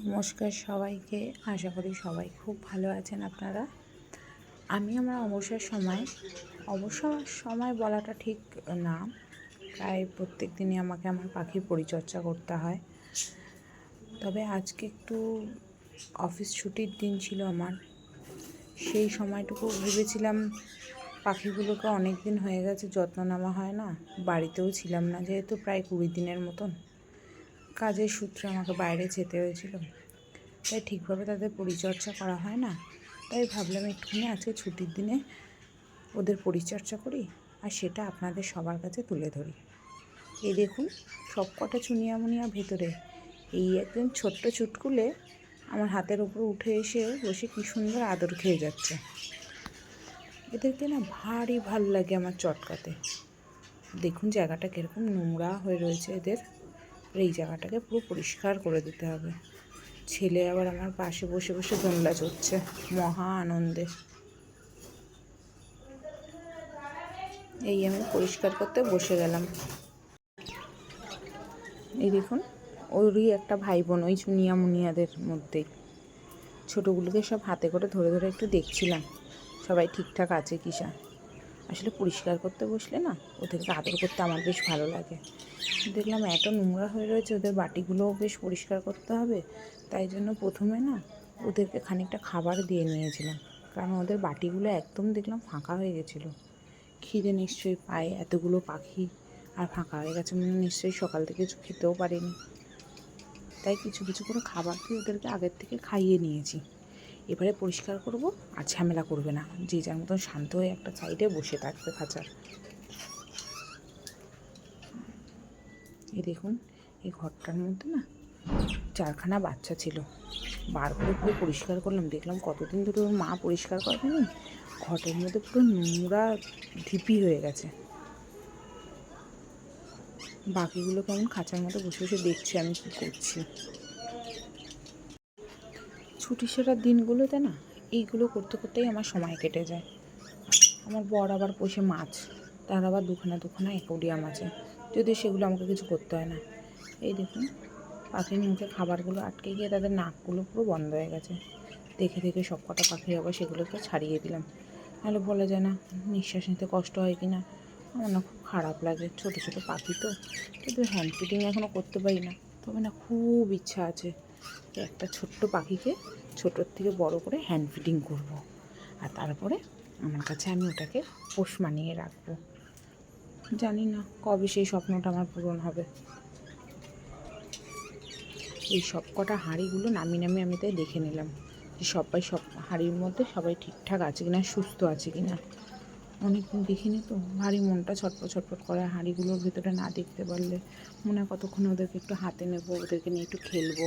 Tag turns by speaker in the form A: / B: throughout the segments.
A: নমস্কার সবাইকে। আশা করি সবাই খুব ভালো আছেন আপনারা। আমি আমার অবসর সময় বলাটা ঠিক না, প্রায় প্রত্যেক দিনই আমাকে আমার পাখির পরিচর্যা করতে হয়। তবে আজকে একটু অফিস ছুটির দিন ছিল আমার, সেই সময়টুকু ভেবেছিলাম পাখিগুলোকে অনেক দিন হয়ে গেছে যত্ন নেওয়া হয় না, বাড়িতেও ছিলাম না যেহেতু প্রায় 20 দিনের মতন কাজের সূত্রে আমাকে বাইরে যেতে হয়েছিল, তাই ঠিকভাবে তাদের পরিচর্যা করা হয় না। তাই ভাবলাম একটুখানি আজকে ছুটির দিনে ওদের পরিচর্যা করি আর সেটা আপনাদের সবার কাছে তুলে ধরি। এই দেখুন সব কটা চুনিয়ামুনিয়া ভেতরে, এই একদিন ছোট্ট চুটকুলে আমার হাতের উপর উঠে এসে বসে কী সুন্দর আদর খেয়ে যাচ্ছে। এদেরকে না ভারী ভাল লাগে আমার চটকাতে। দেখুন জায়গাটা কীরকম নোংরা হয়ে রয়েছে এদের, এই জায়গাটাকে পুরো পরিষ্কার করে দিতে হবে। ছেলে আবার আমার পাশে বসে বসে দোলনা চড়ছে মহা আনন্দে। এই আমি পরিষ্কার করতে বসে গেলাম। এই দেখুন ওরই একটা ভাই বোন ওই চুনিয়া মুনিয়াদের মধ্যেই, ছোটোগুলোকে সব হাতে করে ধরে ধরে একটু দেখছিলাম সবাই ঠিকঠাক আছে কিসা। আসলে পরিষ্কার করতে বসলে না ওদেরকে আদর করতে আমার বেশ ভালো লাগে। দেখলাম এত নোংরা হয়ে রয়েছে, ওদের বাটিগুলোও বেশ পরিষ্কার করতে হবে, তাই জন্য প্রথমে না ওদেরকে খানিকটা খাবার দিয়ে নিয়েছিলাম, কারণ ওদের বাটিগুলো একদম দেখলাম ফাঁকা হয়ে গেছিলো। খিদে নিশ্চয়ই পায়, এতগুলো পাখি আর ফাঁকা হয়ে গেছে মানে নিশ্চয়ই সকাল থেকে কিছু খেতেও পারেনি, তাই কিছু কিছু করে খাবার দিয়ে ওদেরকে আগের থেকে খাইয়ে নিয়েছি। এবারে পরিষ্কার করব আর ঝামেলা করবে না, যে যার মতন শান্ত হয়ে একটা সাইডে বসে থাকবে খাঁচার। এই দেখুন এই ঘরটার মধ্যে না 4খানা বাচ্চা ছিল, বার করে পুরো পরিষ্কার করলাম, দেখলাম কতদিন ধরে ওর মা পরিষ্কার করেনি, ঘরের মধ্যে পুরো নোংরা ঢিপি হয়ে গেছে। বাকিগুলো কেমন খাঁচার মধ্যে বসে বসে দেখছে আমি কী করছি। ছুটি সেরার দিনগুলোতে না এইগুলো করতে করতেই আমার সময় কেটে যায়। আমার বর আবার পোষে মাছ, তার আবার দুখানা অ্যাকোয়ারিয়াম আছে, যদিও সেগুলো আমাকে কিছু করতে হয় না। এই দেখুন পাখির মুখে খাবারগুলো আটকে গিয়ে তাদের নাকগুলো পুরো বন্ধ হয়ে গেছে। দেখে দেখে সব কটা পাখি আবার সেগুলোকে ছাড়িয়ে দিলাম, নাহলে বলা যায় না নিঃশ্বাস নিতে কষ্ট হয় কি না। আমার না খুব খারাপ লাগে, ছোটো ছোটো পাখি তো, কিন্তু হ্যান্ড ফিডিং এখনও করতে পারি না। তবে না খুব ইচ্ছা আছে একটা ছোট্ট পাখিকে ছোটোর থেকে বড় করে হ্যান্ড ফিডিং করব, আর তারপরে আমার কাছে আমি ওটাকে পোষ মানিয়ে রাখবো। জানি না কবে সেই স্বপ্নটা আমার পূরণ হবে। এই সব কটা হাঁড়িগুলো নামিয়ে নামিয়ে আমি তাই দেখে নিলাম যে সব হাঁড়ির মধ্যে সবাই ঠিকঠাক আছে কিনা, সুস্থ আছে কিনা। অনেকদিন দেখিনি তো, ভারী মনটা ছটফট ছটফট করে হাঁড়িগুলোর ভেতরে না দেখতে পারলে। মনে হয় কতক্ষণ ওদেরকে একটু হাতে নেবো, ওদেরকে নিয়ে একটু খেলবো।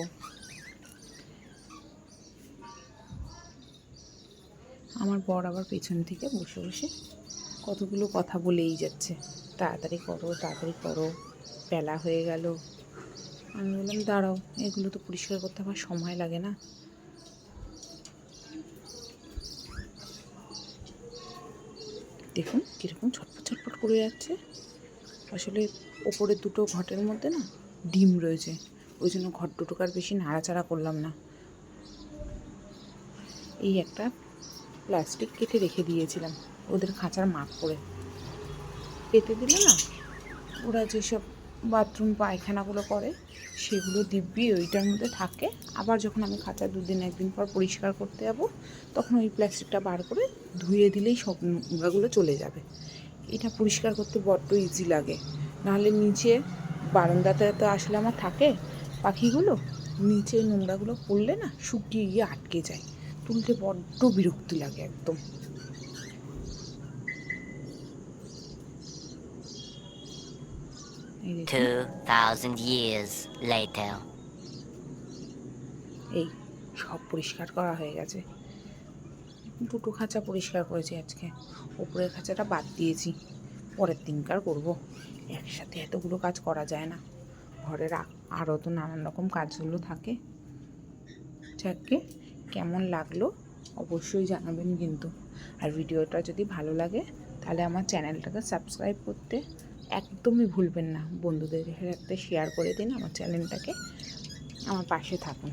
A: আমার বর আবার পেছন থেকে বসে বসে কতগুলো কথা বলেই যাচ্ছে, তাড়াতাড়ি করো তাড়াতাড়ি করো, বেলা হয়ে গেল। আমি বললাম দাঁড়াও, এগুলো তো পরিষ্কার করতে আমার সময় লাগে না। দেখুন কীরকম ছটফট ছটফট করে যাচ্ছে। আসলে ওপরের দুটো ঘটের মধ্যে না ডিম রয়েছে, ওই জন্য ঘর দুটোকার বেশি নাড়াচাড়া করলাম না। এই একটা প্লাস্টিক কেটে রেখে দিয়েছিলাম ওদের খাঁচার মাপ করে, পেতে দিলে না ওরা যেসব বাথরুম পায়খানাগুলো করে সেগুলো দিব্যি ওইটার মধ্যে থাকে। আবার যখন আমি খাঁচা 2 দিন 1 দিন পর পরিষ্কার করতে যাব, তখন ওই প্লাস্টিকটা বার করে ধুয়ে দিলেই সব নোংরাগুলো চলে যাবে। এটা পরিষ্কার করতে বড্ড ইজি লাগে, নাহলে নিচে বারান্দাতে তো আসলে আমার থাকে পাখিগুলো, নিচে নোংরাগুলো পড়লে না শুকিয়ে গিয়ে আটকে যায়, তুলতে বড্ড বিরক্তি লাগে একদম।
B: 2000 years later.
A: এই সব পরিষ্কার করা হয়ে গেছে, দুটো খাঁচা পরিষ্কার করেছি আজকে, ওপরের খাঁচাটা বাদ দিয়েছি, পরের দিনকার করব। একসাথে এতগুলো কাজ করা যায় না, ঘরের আরও তো নানান রকম কাজগুলো থাকে। যাকে কেমন লাগলো অবশ্যই জানাবেন কিন্তু, আর ভিডিওটা যদি ভালো লাগে তাহলে আমার চ্যানেলটাকে সাবস্ক্রাইব করতে একদমই ভুলবেন না। বন্ধুদের সাথে শেয়ার করে দিন আমার চ্যানেলটাকে, আমার পাশে থাকুন।